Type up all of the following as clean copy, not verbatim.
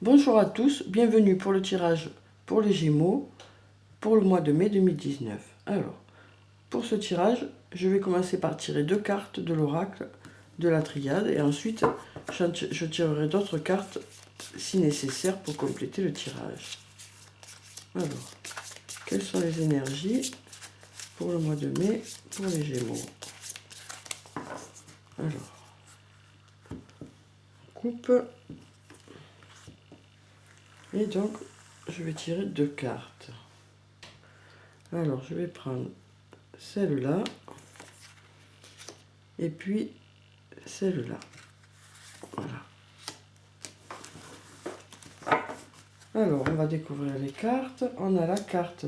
Bonjour à tous, bienvenue pour le tirage pour les Gémeaux pour le mois de mai 2019. Alors, pour ce tirage, je vais commencer par tirer 2 cartes de l'oracle de la triade et ensuite je tirerai d'autres cartes si nécessaire pour compléter le tirage. Alors, quelles sont les énergies pour le mois de mai pour les Gémeaux? Alors, coupe. Et donc, je vais tirer 2 cartes. Alors, je vais prendre celle-là et puis celle-là. Voilà. Alors, on va découvrir les cartes. On a la carte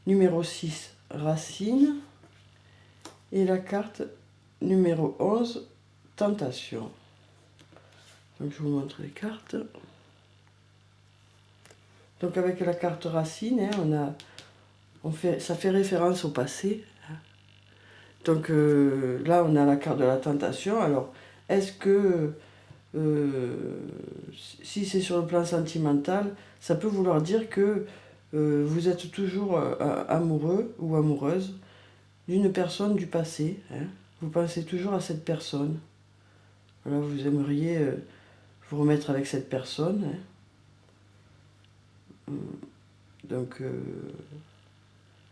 numéro 6, Racine, et la carte numéro 11, Tentation. Donc, je vous montre les cartes. Donc, avec la carte Racine, hein, ça fait référence au passé. Donc, là, on a la carte de la Tentation. Alors, est-ce que si c'est sur le plan sentimental, ça peut vouloir dire que vous êtes toujours amoureux ou amoureuse d'une personne du passé. Hein. Vous pensez toujours à cette personne. Voilà, vous aimeriez vous remettre avec cette personne. Hein. Donc,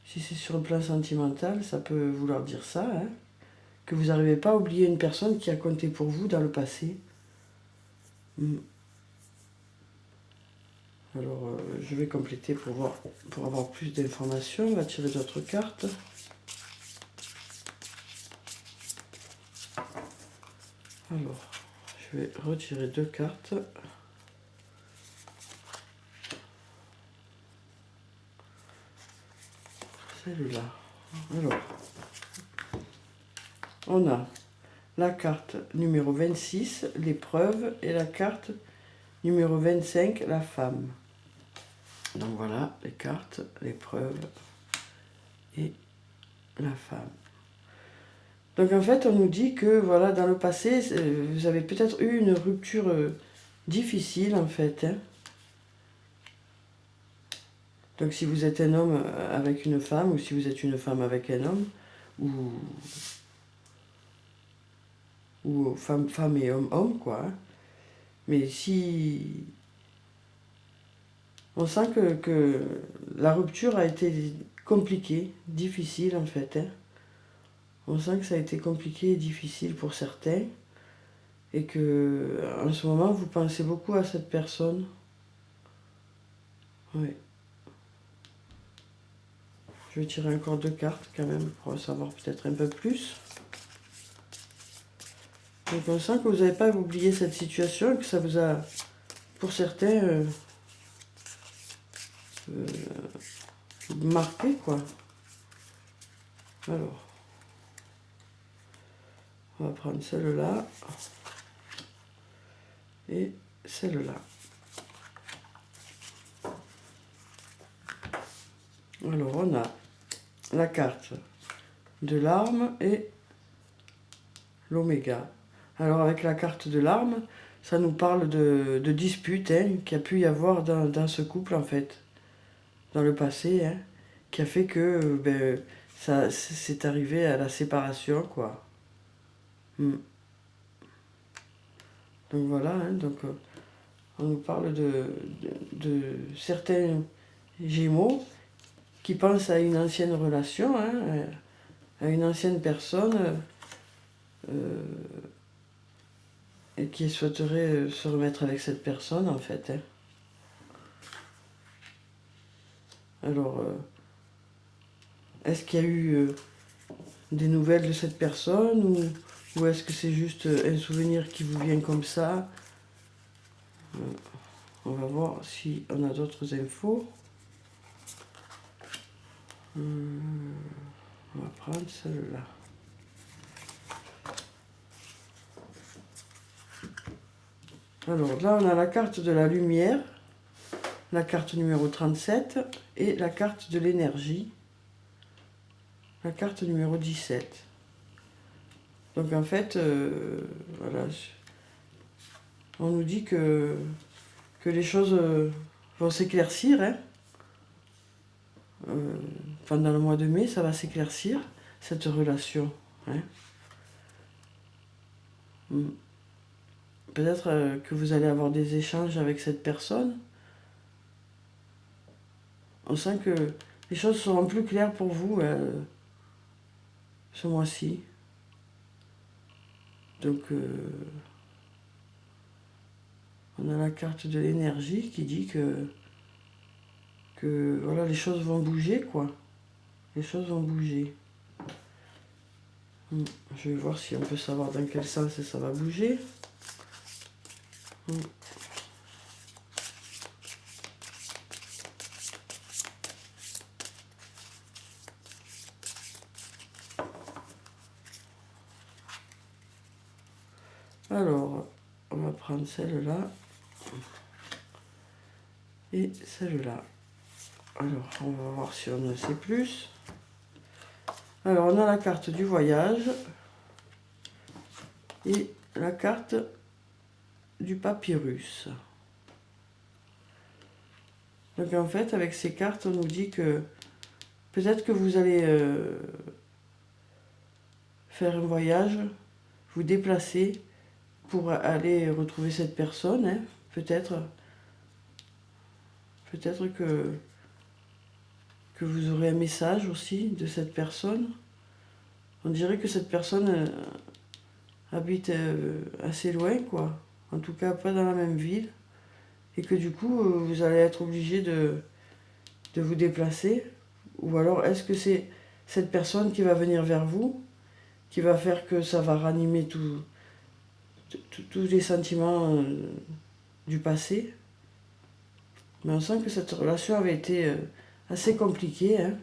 si c'est sur le plan sentimental, ça peut vouloir dire ça. Hein, que vous n'arrivez pas à oublier une personne qui a compté pour vous dans le passé. Alors, je vais compléter pour avoir plus d'informations. On va tirer d'autres cartes. Alors, je vais retirer 2 cartes. Celle-là. Alors, on a la carte numéro 26, l'épreuve, et la carte numéro 25, la femme. Donc voilà, les cartes, l'épreuve et la femme. Donc en fait, on nous dit que voilà, dans le passé, vous avez peut-être eu une rupture difficile en fait. Hein. Donc si vous êtes un homme avec une femme, ou si vous êtes une femme avec un homme, ou femme et homme, quoi. Hein. Mais si... On sent que la rupture a été compliquée, difficile en fait. Hein. On sent que ça a été compliqué et difficile pour certains. Et que en ce moment, vous pensez beaucoup à cette personne. Oui. Je vais tirer encore 2 cartes quand même pour en savoir peut-être un peu plus. Donc on sent que vous n'avez pas oublié cette situation et que ça vous a, pour certains, marqué quoi. Alors, on va prendre celle-là et celle-là. Alors on a la carte de l'arme et l'oméga. Alors avec la carte de l'arme, ça nous parle de disputes hein, qu'il y a pu y avoir dans ce couple en fait, dans le passé, hein, qui a fait que ça c'est arrivé à la séparation quoi. Donc voilà, hein, donc on nous parle de certains Gémeaux qui pensent à une ancienne relation, hein, à une ancienne personne et qui souhaiterait se remettre avec cette personne en fait. Hein. Alors, est-ce qu'il y a eu des nouvelles de cette personne ou est-ce que c'est juste un souvenir qui vous vient comme ça? On va voir si on a d'autres infos. On va prendre celle-là. Alors là, on a la carte de la lumière, la carte numéro 37 et la carte de l'énergie, la carte numéro 17. Donc en fait, voilà, on nous dit que que les choses vont s'éclaircir. Hein. Pendant le mois de mai, ça va s'éclaircir, cette relation. Hein. Peut-être que vous allez avoir des échanges avec cette personne. On sent que les choses seront plus claires pour vous ce mois-ci. Donc, on a la carte de l'énergie qui dit que voilà, les choses vont bouger, quoi. Les choses vont bouger. Je vais voir si on peut savoir dans quel sens ça va bouger. Alors, on va prendre celle-là et celle-là. Alors, on va voir si on en sait plus. Alors, on a la carte du voyage et la carte du papyrus. Donc, en fait, avec ces cartes, on nous dit que peut-être que vous allez faire un voyage, vous déplacer pour aller retrouver cette personne. Hein. Peut-être que vous aurez un message aussi de cette personne. On dirait que cette personne habite assez loin, quoi. En tout cas, pas dans la même ville. Et que du coup, vous allez être obligé de vous déplacer. Ou alors, est-ce que c'est cette personne qui va venir vers vous, qui va faire que ça va ranimer tous les sentiments du passé? Mais on sent que cette relation avait été assez compliquée, hein,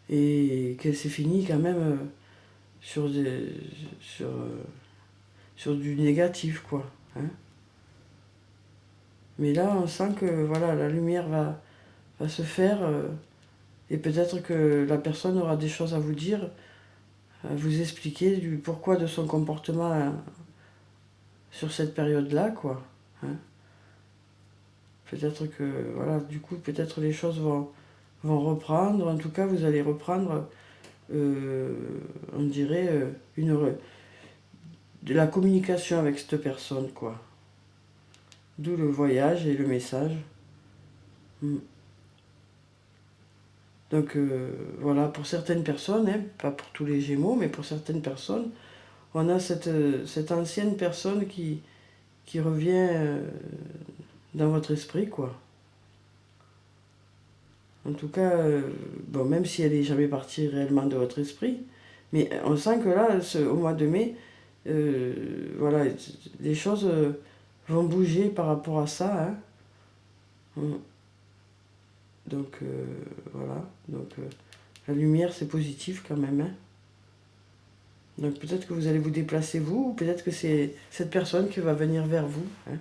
et qu'elle s'est finie quand même sur du négatif, quoi. Hein. Mais là, on sent que voilà, la lumière va se faire, et peut-être que la personne aura des choses à vous dire, à vous expliquer du pourquoi de son comportement sur cette période-là, quoi. Hein. Peut-être que, voilà, du coup, peut-être les choses vont reprendre. En tout cas, vous allez reprendre, on dirait, de la communication avec cette personne, quoi. D'où le voyage et le message. Donc, voilà, pour certaines personnes, hein, pas pour tous les Gémeaux, mais pour certaines personnes, on a cette ancienne personne qui revient dans votre esprit, quoi. En tout cas, bon, même si elle n'est jamais partie réellement de votre esprit, mais on sent que là, au mois de mai, voilà, les choses vont bouger par rapport à ça. Hein. Donc, voilà. Donc, la lumière, c'est positif quand même. Hein. Donc, peut-être que vous allez vous déplacer, vous, ou peut-être que c'est cette personne qui va venir vers vous. Hein.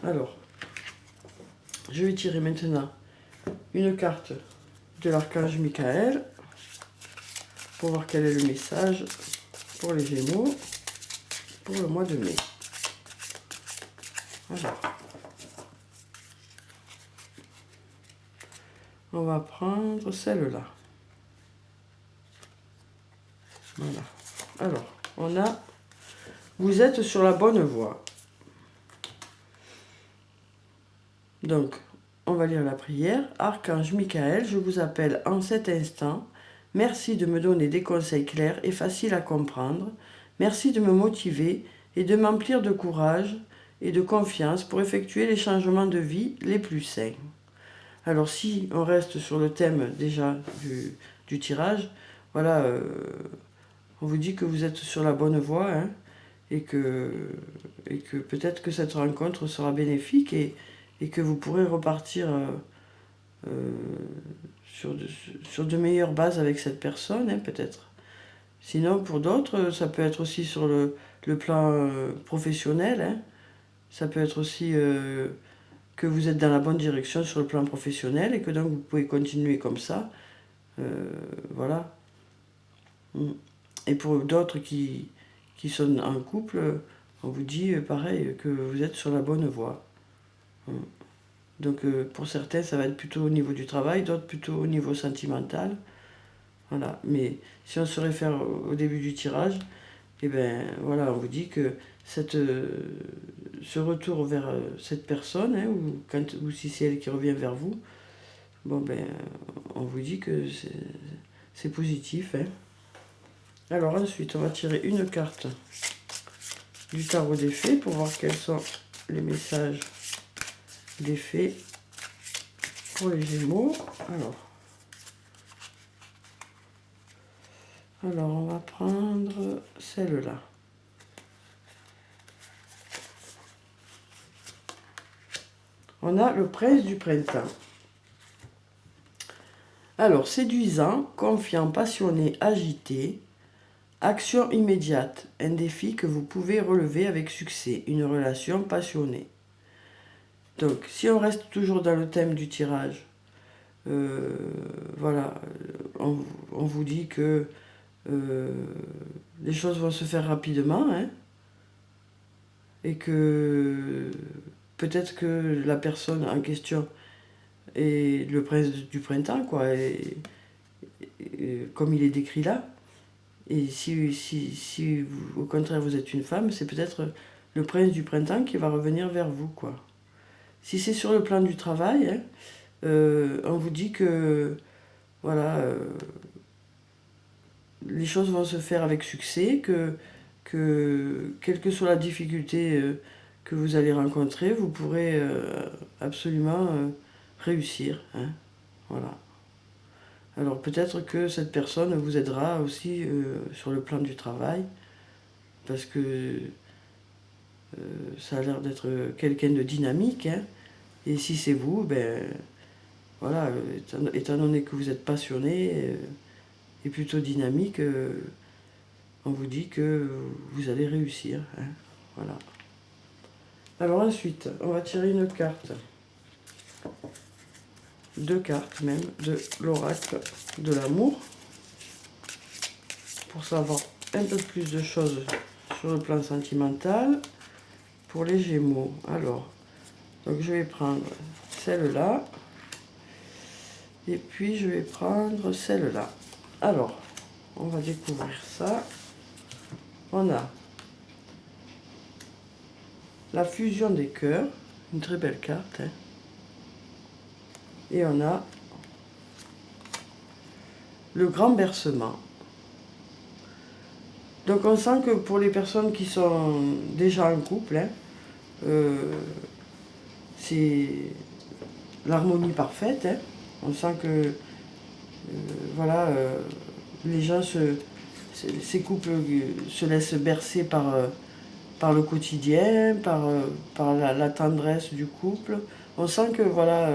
Alors, je vais tirer maintenant une carte de l'archange Michael pour voir quel est le message pour les Gémeaux pour le mois de mai. Voilà. On va prendre celle-là. Voilà. Alors, on a « Vous êtes sur la bonne voie ». Donc, on va lire la prière. « Archange Michael, je vous appelle en cet instant. Merci de me donner des conseils clairs et faciles à comprendre. Merci de me motiver et de m'emplir de courage et de confiance pour effectuer les changements de vie les plus sains. » Alors si on reste sur le thème déjà du tirage, voilà, on vous dit que vous êtes sur la bonne voie, hein, et que peut-être que cette rencontre sera bénéfique et que vous pourrez repartir sur de meilleures bases avec cette personne, hein, peut-être. Sinon, pour d'autres, ça peut être aussi sur le plan professionnel. Hein. Ça peut être aussi que vous êtes dans la bonne direction sur le plan professionnel et que donc vous pouvez continuer comme ça. Voilà. Et pour d'autres qui qui sont en couple, on vous dit pareil, que vous êtes sur la bonne voie. Donc pour certains, ça va être plutôt au niveau du travail, d'autres plutôt au niveau sentimental. Voilà, mais si on se réfère au début du tirage, et ben voilà, on vous dit que ce retour vers cette personne, hein, ou si c'est elle qui revient vers vous, bon ben on vous dit que c'est positif. Hein. Alors ensuite, on va tirer une carte du tarot des fées pour voir quels sont les messages des fées pour les Gémeaux. Alors on va prendre celle-là. On a le prince du printemps. Alors, séduisant, confiant, passionné, agité, action immédiate, un défi que vous pouvez relever avec succès, une relation passionnée. Donc, si on reste toujours dans le thème du tirage, voilà, on vous dit que les choses vont se faire rapidement, hein, et que peut-être que la personne en question est le prince du printemps, quoi, et comme il est décrit là. Et si vous, au contraire vous êtes une femme, c'est peut-être le prince du printemps qui va revenir vers vous, quoi. Si c'est sur le plan du travail, hein, on vous dit que voilà, les choses vont se faire avec succès, que quelle que soit la difficulté que vous allez rencontrer, vous pourrez absolument réussir. Hein, voilà. Alors peut-être que cette personne vous aidera aussi sur le plan du travail, parce que ça a l'air d'être quelqu'un de dynamique, hein, et si c'est vous, ben voilà, étant donné que vous êtes passionné et plutôt dynamique, on vous dit que vous allez réussir. Hein, voilà. Alors ensuite, on va tirer une carte. 2 cartes même de l'oracle de l'amour pour savoir un peu plus de choses sur le plan sentimental pour les Gémeaux. Alors, donc je vais prendre celle-là et puis je vais prendre celle-là. Alors, on va découvrir ça. On a la fusion des cœurs, une très belle carte, hein. Et on a le grand bercement. Donc on sent que pour les personnes qui sont déjà en couple, hein, c'est l'harmonie parfaite. Hein. On sent que voilà, les gens, ces couples se laissent bercer par le quotidien, par la tendresse du couple. On sent que voilà,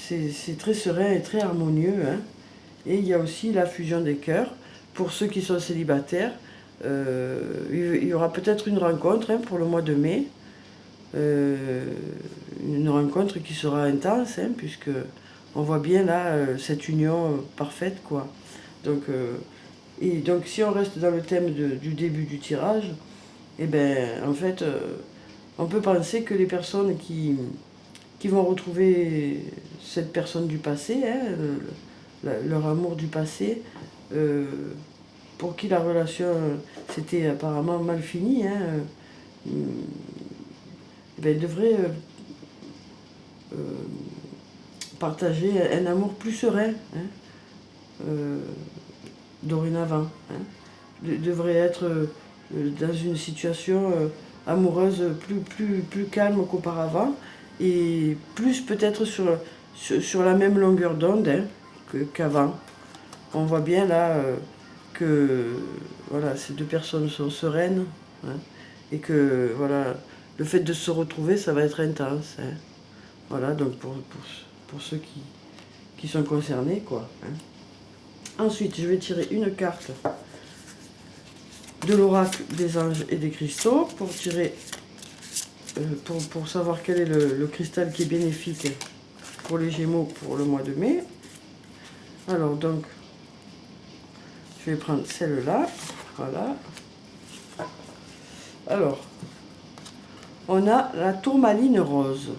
c'est très serein et très harmonieux. Hein. Et il y a aussi la fusion des cœurs. Pour ceux qui sont célibataires, il y aura peut-être une rencontre hein, pour le mois de mai. Une rencontre qui sera intense, hein, puisque on voit bien là cette union parfaite, quoi. Donc, donc si on reste dans le thème du début du tirage, eh ben, en fait, on peut penser que les personnes qui vont retrouver cette personne du passé, hein, leur amour du passé, pour qui la relation s'était apparemment mal finie, hein, ben, devraient partager un amour plus serein, hein, dorénavant. Hein, devraient être dans une situation amoureuse plus calme qu'auparavant et plus peut-être sur la même longueur d'onde hein, qu'avant. On voit bien là que voilà, ces deux personnes sont sereines hein, et que voilà, le fait de se retrouver, ça va être intense. Hein. Voilà, donc pour ceux qui sont concernés, quoi. Hein. Ensuite, je vais tirer une carte de l'oracle des anges et des cristaux pour tirer, pour savoir quel est le cristal qui est bénéfique pour les Gémeaux pour le mois de mai. Alors donc, je vais prendre celle-là, voilà. Alors, on a la tourmaline rose,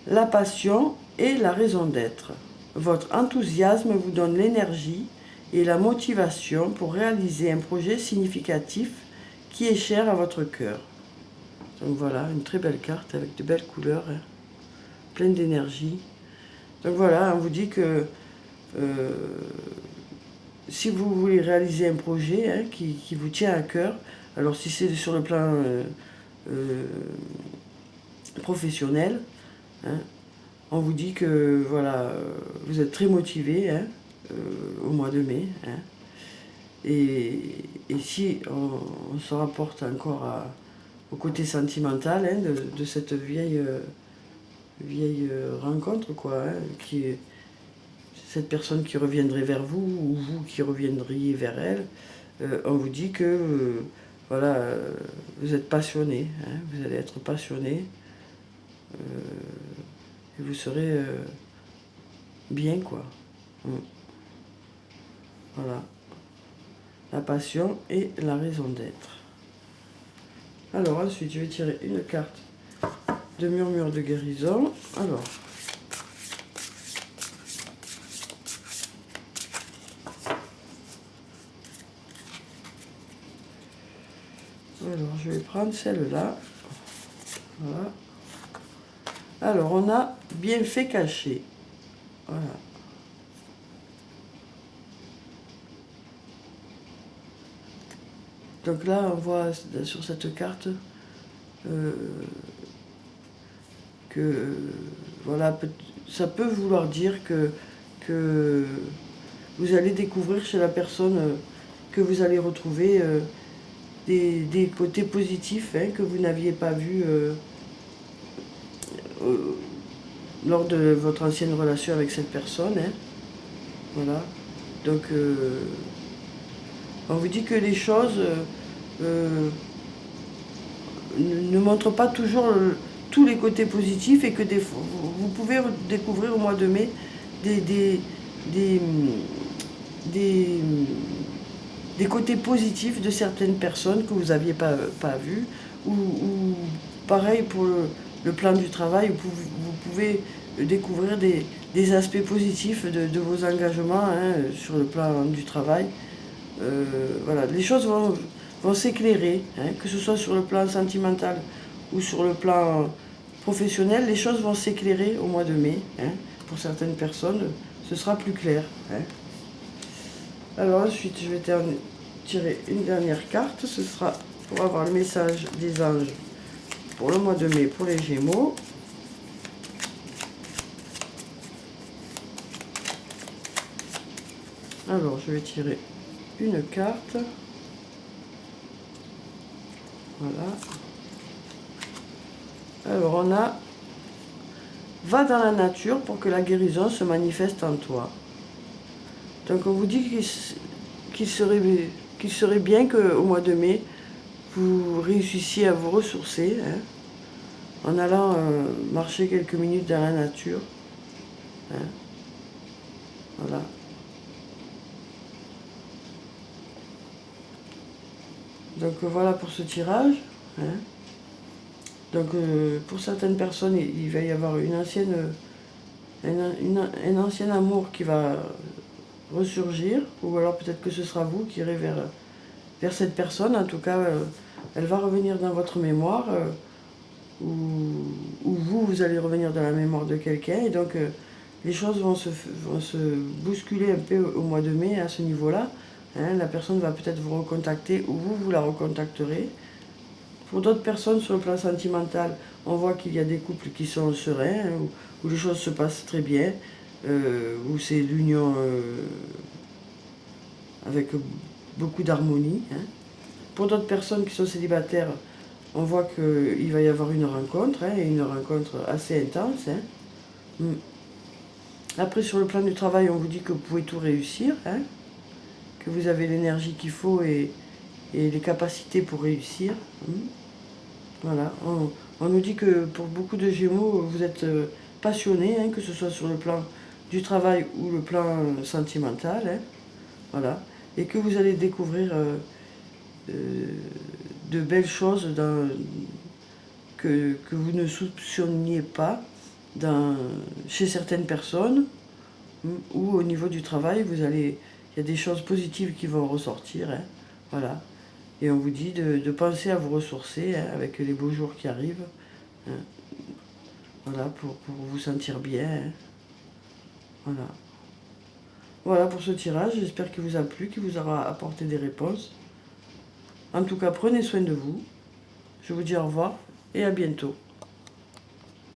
la passion et la raison d'être. Votre enthousiasme vous donne l'énergie et la motivation pour réaliser un projet significatif qui est cher à votre cœur. Donc voilà, une très belle carte avec de belles couleurs, hein, pleine d'énergie. Donc voilà, on vous dit que si vous voulez réaliser un projet, hein, qui vous tient à cœur, alors si c'est sur le plan professionnel, hein, on vous dit que voilà, vous êtes très motivé, hein, au mois de mai. Hein, et si on se rapporte encore au côté sentimental, hein, de cette vieille rencontre, quoi, hein, qui est cette personne qui reviendrait vers vous ou vous qui reviendriez vers elle, on vous dit que voilà, vous êtes passionné, hein, vous allez être passionné et vous serez bien, quoi. Voilà, la passion et la raison d'être. Alors ensuite, je vais tirer une carte de murmure de guérison. Alors, je vais prendre celle-là. Voilà. Alors, on a bienfait caché. Voilà. Donc là, on voit sur cette carte que voilà, ça peut vouloir dire que vous allez découvrir chez la personne que vous allez retrouver des côtés positifs, hein, que vous n'aviez pas vus lors de votre ancienne relation avec cette personne. Hein. Voilà. Donc, on vous dit que les choses ne montrent pas toujours tous les côtés positifs et que vous pouvez découvrir au mois de mai des côtés positifs de certaines personnes que vous n'aviez pas vues, ou pareil pour le plan du travail, vous pouvez découvrir des aspects positifs de vos engagements, hein, sur le plan du travail. Voilà, les choses vont s'éclairer, hein, que ce soit sur le plan sentimental ou sur le plan professionnel, les choses vont s'éclairer au mois de mai. Hein. Pour certaines personnes, ce sera plus clair. Hein. Alors ensuite, je vais tirer une dernière carte. Ce sera pour avoir le message des anges pour le mois de mai pour les Gémeaux. Alors, je vais tirer une carte. Voilà. Alors, on a « Va dans la nature pour que la guérison se manifeste en toi ». Donc, on vous dit qu'il serait bien qu'au mois de mai, vous réussissiez à vous ressourcer, hein, en allant marcher quelques minutes dans la nature. Hein. Voilà. Donc voilà pour ce tirage. Hein. Donc pour certaines personnes, il va y avoir un ancien amour qui va ressurgir, ou alors peut-être que ce sera vous qui irez vers cette personne. En tout cas, elle va revenir dans votre mémoire, ou vous allez revenir dans la mémoire de quelqu'un, et donc les choses vont se bousculer un peu au mois de mai à ce niveau-là. Hein, la personne va peut-être vous recontacter, ou vous la recontacterez. Pour d'autres personnes, sur le plan sentimental, on voit qu'il y a des couples qui sont sereins, hein, où les choses se passent très bien, où c'est l'union avec beaucoup d'harmonie. Hein. Pour d'autres personnes qui sont célibataires, on voit qu'il va y avoir une rencontre, hein, et une rencontre assez intense. Hein. Après, sur le plan du travail, on vous dit que vous pouvez tout réussir, hein, que vous avez l'énergie qu'il faut et les capacités pour réussir. Voilà, on nous dit que pour beaucoup de Gémeaux, vous êtes passionnés, hein, que ce soit sur le plan du travail ou le plan sentimental. Hein, voilà, et que vous allez découvrir de belles choses que vous ne soupçonniez pas chez certaines personnes, ou au niveau du travail, il y a des choses positives qui vont ressortir. Hein, voilà. Et on vous dit de penser à vous ressourcer, hein, avec les beaux jours qui arrivent. Hein, voilà, pour vous sentir bien. Hein, voilà. Voilà pour ce tirage. J'espère qu'il vous a plu, qu'il vous aura apporté des réponses. En tout cas, prenez soin de vous. Je vous dis au revoir et à bientôt.